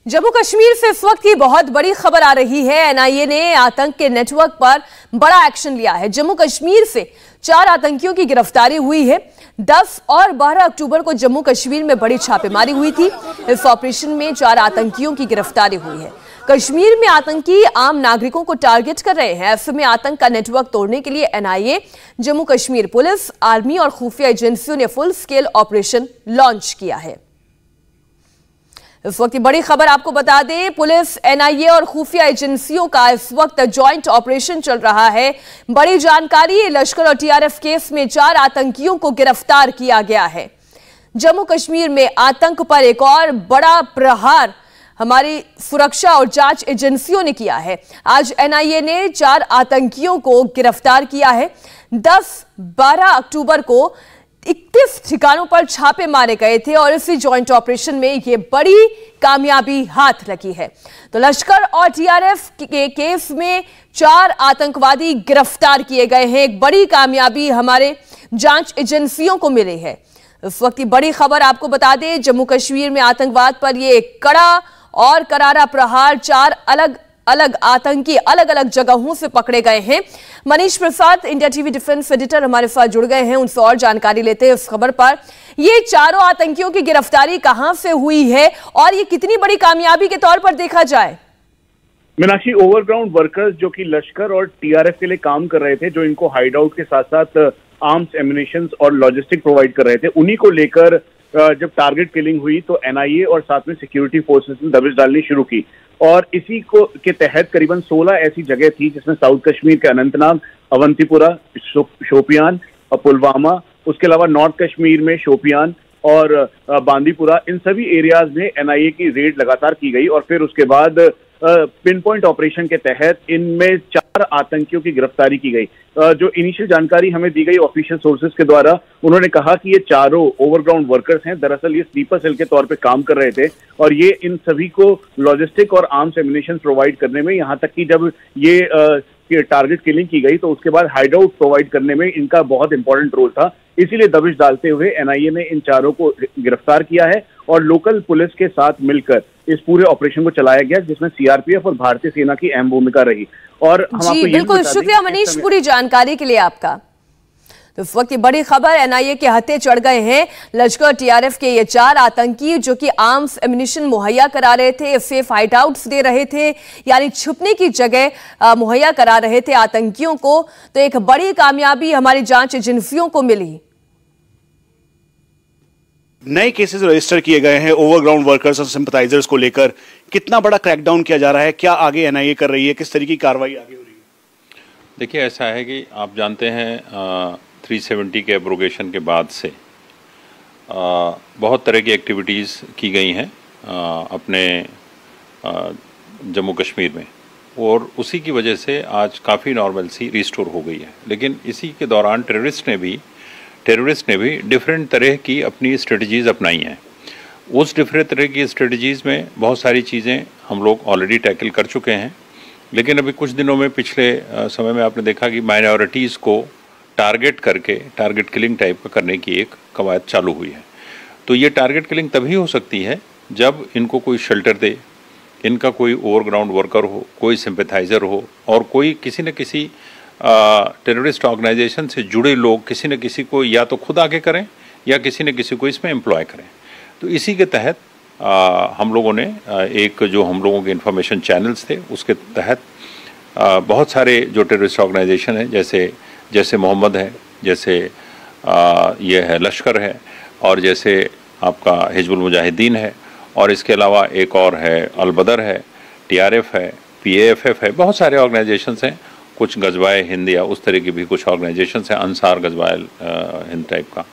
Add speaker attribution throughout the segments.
Speaker 1: जम्मू कश्मीर से इस वक्त की बहुत बड़ी खबर आ रही है। एनआईए ने आतंक के नेटवर्क पर बड़ा एक्शन लिया है। जम्मू कश्मीर से 4 आतंकियों की गिरफ्तारी हुई है। 10 और 12 अक्टूबर को जम्मू कश्मीर में बड़ी छापेमारी हुई थी। इस ऑपरेशन में 4 आतंकियों की गिरफ्तारी हुई है। कश्मीर में आतंकी आम नागरिकों को टारगेट कर रहे हैं। ऐसे में आतंक का नेटवर्क तोड़ने के लिए NIA, Jammu Kashmir police, army और खुफिया एजेंसियों ने फुल स्केल ऑपरेशन लॉन्च किया है। इस वक्त की बड़ी खबर आपको बता दें, पुलिस, एनआईए और खुफिया एजेंसियों का इस वक्त जॉइंट ऑपरेशन चल रहा है। बड़ी जानकारी, लश्कर और टीआरएफ केस में 4 आतंकियों को गिरफ्तार किया गया है। जम्मू कश्मीर में आतंक पर एक और बड़ा प्रहार हमारी सुरक्षा और जांच एजेंसियों ने किया है। आज एनआईए ने 4 आतंकियों को गिरफ्तार किया है। 10-12 अक्टूबर को 31 ठिकानों पर छापे मारे गए थे और इसी जॉइंट ऑपरेशन में यह बड़ी कामयाबी हाथ लगी है। तो लश्कर और टीआरएफ के केस में 4 आतंकवादी गिरफ्तार किए गए हैं। एक बड़ी कामयाबी हमारे जांच एजेंसियों को मिली है। इस वक्त की बड़ी खबर आपको बता दें, जम्मू कश्मीर में आतंकवाद पर यह कड़ा और करारा प्रहार, 4 अलग अलग आतंकी अलग अलग जगहों से पकड़े गए हैं। Manish Prasad, India TV defence editor, हमारे साथ जुड़ गए हैं। उनसे और जानकारी लेते हैं इस खबर पर। ये चारों आतंकियों की गिरफ्तारी कहां से हुई है और ये कितनी बड़ी कामयाबी के तौर पर देखा जाए?
Speaker 2: मीनाक्षी, ओवरग्राउंड वर्कर्स जो कि लश्कर और टीआरएफ के लिए काम कर रहे थे, जो इनको हाइड आउट के साथ साथ आर्म्स, एम्युनिशन और लॉजिस्टिक प्रोवाइड कर रहे थे, उन्हीं को लेकर जब टारगेट किलिंग हुई तो एनआईए और साथ में सिक्योरिटी फोर्सेस ने दबिश डालनी शुरू की। और इसी को के तहत करीबन 16 ऐसी जगह थी जिसमें साउथ कश्मीर के अनंतनाग, अवंतीपुरा, शोपियान और पुलवामा, उसके अलावा नॉर्थ कश्मीर में शोपियान और बांदीपुरा, इन सभी एरियाज में एनआईए की रेड लगातार की गई। और फिर उसके बाद पिन पॉइंट ऑपरेशन के तहत इनमें 4 आतंकियों की गिरफ्तारी की गई। जो इनिशियल जानकारी हमें दी गई ऑफिशियल सोर्सेज के द्वारा, उन्होंने कहा कि ये चारों ओवरग्राउंड वर्कर्स हैं। दरअसल ये स्लीपर सेल के तौर पे काम कर रहे थे और ये इन सभी को लॉजिस्टिक और आर्म्स एम्युनिशन प्रोवाइड करने में, यहाँ तक कि जब ये टारगेट किलिंग की गई तो उसके बाद हाइड आउट प्रोवाइड करने में इनका बहुत इंपॉर्टेंट रोल था। इसीलिए दबिश डालते हुए एनआईए ने इन चारों को गिरफ्तार किया है और लोकल पुलिस के साथ मिलकर इस पूरे ऑपरेशन को चलाया गया, जिसमें सीआरपीएफ और भारतीय सेना की अहम भूमिका रही। और हम आपको
Speaker 1: बिल्कुल शुक्रिया मनीष पूरी जानकारी के लिए आपका। तो इस वक्त की बड़ी खबर, एनआईए के हत्थे चढ़ गए हैं लश्कर टीआरएफ के ये 4 आतंकी जो कि आर्म्स, एम्युनिशन मुहैया करा रहे थे, सेफ हाइड आउट्स दे रहे थे, यानी छुपने की जगह मुहैया करा रहे थे आतंकियों को। तो एक बड़ी कामयाबी हमारी जांच एजेंसियों को मिली।
Speaker 3: नए केसेस रजिस्टर किए गए हैं ओवरग्राउंड वर्कर्स और सिंपैथाइजर्स को लेकर। कितना बड़ा क्रैकडाउन किया जा रहा है, क्या आगे एनआईए कर रही है, किस तरीके की कार्रवाई आगे हो रही है?
Speaker 4: देखिए, ऐसा है कि आप जानते हैं 370 के एब्रोगेशन के बाद से बहुत तरह की एक्टिविटीज़ की गई हैं अपने जम्मू कश्मीर में, और उसी की वजह से आज काफ़ी नॉर्मलसी रिस्टोर हो गई है। लेकिन इसी के दौरान टेररिस्ट ने भी डिफरेंट तरह की अपनी स्ट्रेटजीज़ अपनाई हैं। उस डिफरेंट तरह की स्ट्रेटजीज़ में बहुत सारी चीज़ें हम लोग ऑलरेडी टैकल कर चुके हैं। लेकिन अभी कुछ दिनों में, पिछले समय में आपने देखा कि माइनॉरिटीज़ को टारगेट करके टारगेट किलिंग टाइप का करने की एक कवायद चालू हुई है। तो ये टारगेट किलिंग तभी हो सकती है जब इनको कोई शेल्टर दे, इनका कोई ओवरग्राउंड वर्कर हो, कोई सिंपैथाइज़र हो और कोई किसी न किसी टेररिस्ट ऑर्गेनाइजेशन से जुड़े लोग किसी न किसी को या तो खुद आगे करें या किसी न किसी को इसमें एम्प्लॉय करें। तो इसी के तहत हम लोगों ने एक जो हम लोगों के इंफॉर्मेशन चैनल्स थे उसके तहत बहुत सारे जो टेररिस्ट ऑर्गेनाइजेशन हैं, जैसे मोहम्मद है, जैसे ये है लश्कर है, और जैसे आपका हिजबुल मुजाहिदीन है, और इसके अलावा एक और है अल-बदर है, टीआरएफ है, पीएएफएफ है, बहुत सारे ऑर्गेनाइजेशंस हैं। कुछ गजवाए हिंद या उस तरह की भी कुछ ऑर्गेनाइजेशंस हैं, अंसार गजवाए हिंद टाइप का।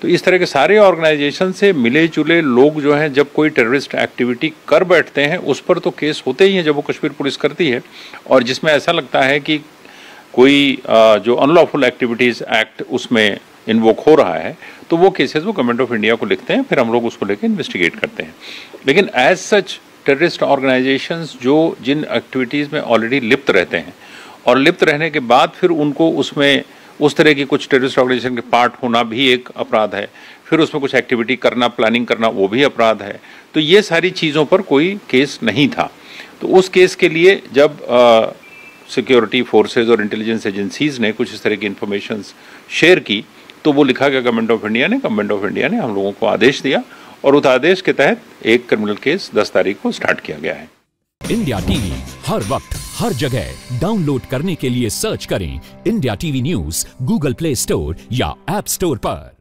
Speaker 4: तो इस तरह के सारे ऑर्गेनाइजेशन से मिले जुले लोग जो हैं, जब कोई टेररिस्ट एक्टिविटी कर बैठते हैं उस पर तो केस होते ही हैं, जम्मू कश्मीर पुलिस करती है। और जिसमें ऐसा लगता है कि कोई जो अनलॉफुल एक्टिविटीज़ एक्ट उसमें इन्वोक हो रहा है, तो वो केसेस वो गवर्नमेंट ऑफ इंडिया को लिखते हैं, फिर हम लोग उसको लेकर इन्वेस्टिगेट करते हैं। लेकिन एज सच टेररिस्ट ऑर्गेनाइजेशंस जो जिन एक्टिविटीज़ में ऑलरेडी लिप्त रहते हैं और लिप्त रहने के बाद फिर उनको उसमें उस तरह की कुछ टेररिस्ट ऑर्गेनाइजेशन के पार्ट होना भी एक अपराध है, फिर उसमें कुछ एक्टिविटी करना, प्लानिंग करना, वो भी अपराध है। तो ये सारी चीज़ों पर कोई केस नहीं था। तो उस केस के लिए जब सिक्योरिटी फोर्सेज और इंटेलिजेंस एजेंसीज ने कुछ इस तरह की इंफॉर्मेशन शेयर की, तो वो लिखा गया गवर्नमेंट ऑफ इंडिया ने हम लोगों को आदेश दिया और उस आदेश के तहत एक क्रिमिनल केस 10 तारीख को स्टार्ट किया गया है।
Speaker 5: इंडिया टीवी हर वक्त हर जगह डाउनलोड करने के लिए सर्च करें India TV news Google play store या ऐप स्टोर पर।